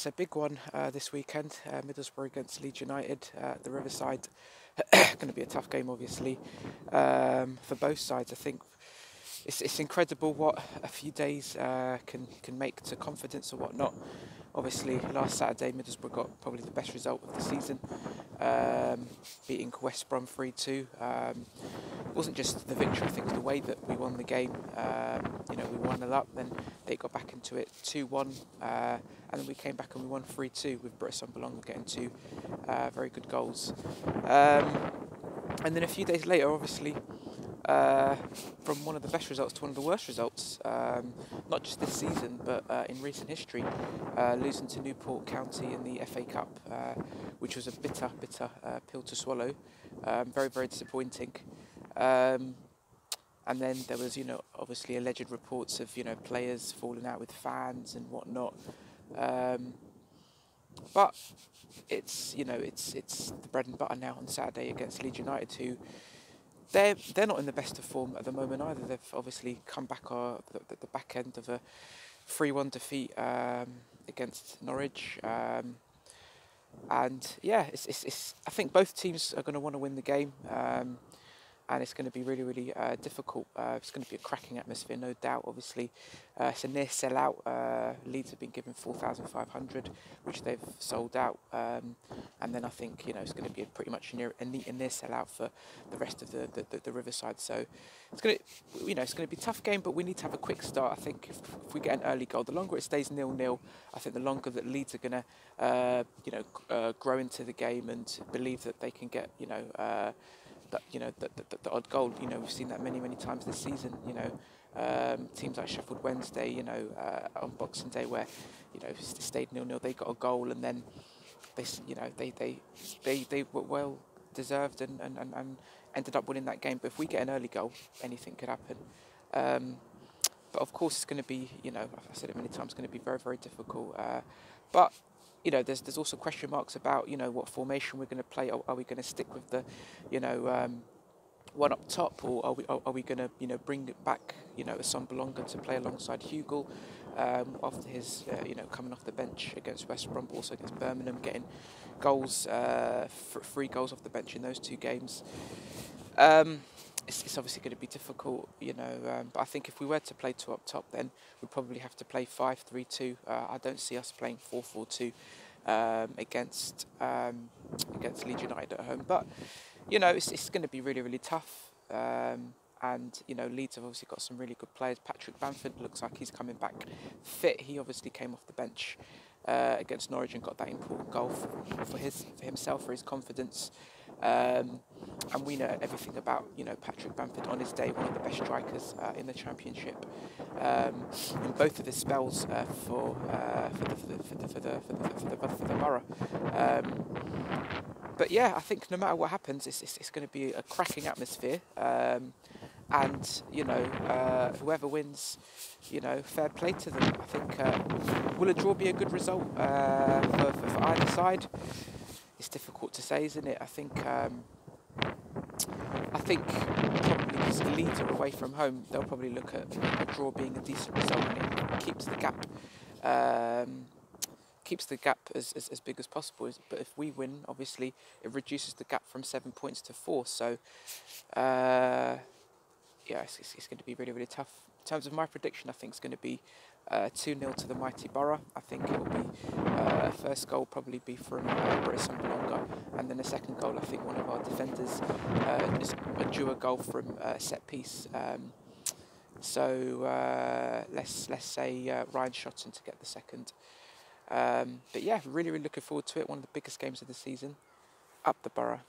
Yes, a big one this weekend. Middlesbrough against Leeds United at the Riverside. Going to be a tough game, obviously, for both sides. I think it's incredible what a few days can make to confidence or whatnot. Obviously, last Saturday, Middlesbrough got probably the best result of the season, beating West Brom 3-2. It wasn't just the victory, I think it was the way that we won the game. We 1-0 up, then they got back into it 2-1, and then we came back and we won 3-2 with Boro getting two very good goals. And then a few days later, obviously, from one of the best results to one of the worst results, not just this season, but in recent history, losing to Newport County in the FA Cup, which was a bitter pill to swallow. Very, very disappointing. And then there was, obviously alleged reports of, players falling out with fans and whatnot. But it's the bread and butter now on Saturday against Leeds United, who they're not in the best of form at the moment either. They've obviously come back the back end of a 3-1 defeat against Norwich. And yeah, I think both teams are going to want to win the game. And it's going to be really, really difficult. It's going to be a cracking atmosphere, no doubt. Obviously, it's a near sell-out. Leeds have been given 4,500, which they've sold out. And then I think it's going to be pretty much a near sell-out for the rest of the Riverside. So it's going to be a tough game, but we need to have a quick start. I think if we get an early goal, the longer it stays 0-0, I think the longer that Leeds are going to grow into the game and believe that they can get the odd goal. We've seen that many times this season. Teams like Sheffield Wednesday, on Boxing Day, where it stayed 0-0, they got a goal, and then they were well deserved and ended up winning that game. But if we get an early goal, anything could happen. But of course, it's going to be, I've said it many times, it's going to be very, very difficult. But there's also question marks about, what formation we're going to play. Are we going to stick with the, one up top, or are we going to bring it back, Asombalonga to play alongside Hugel after his, coming off the bench against West Brom, but also against Birmingham, getting goals, 3 goals off the bench in those 2 games. It's obviously going to be difficult, but I think if we were to play 2 up top, then we'd probably have to play 5-3-2. I don't see us playing 4-4-2 against Leeds United at home. But, it's going to be really, really tough. And, Leeds have obviously got some really good players. Patrick Bamford looks like he's coming back fit. He obviously came off the bench against Norwich and got that important goal for himself, for his confidence. And we know everything about Patrick Bamford on his day, one of the best strikers in the Championship. In both of his spells for the Borough. But yeah, I think no matter what happens, it's going to be a cracking atmosphere. And whoever wins, fair play to them. I think will a draw be a good result for either side? It's difficult to say, isn't it? I think probably because Leeds are away from home, they'll probably look at a draw being a decent result, and it keeps the gap as big as possible. But if we win, obviously it reduces the gap from 7 points to 4. So it's going to be really, really tough. In terms of my prediction, I think it's going to be 2-0 to the mighty Boro. I think it will be first goal probably be from Boro, and then the second goal, I think one of our defenders is a duo goal from set piece. So let's say Ryan Shotton to get the second. But yeah, really, really looking forward to it. One of the biggest games of the season. Up the Boro.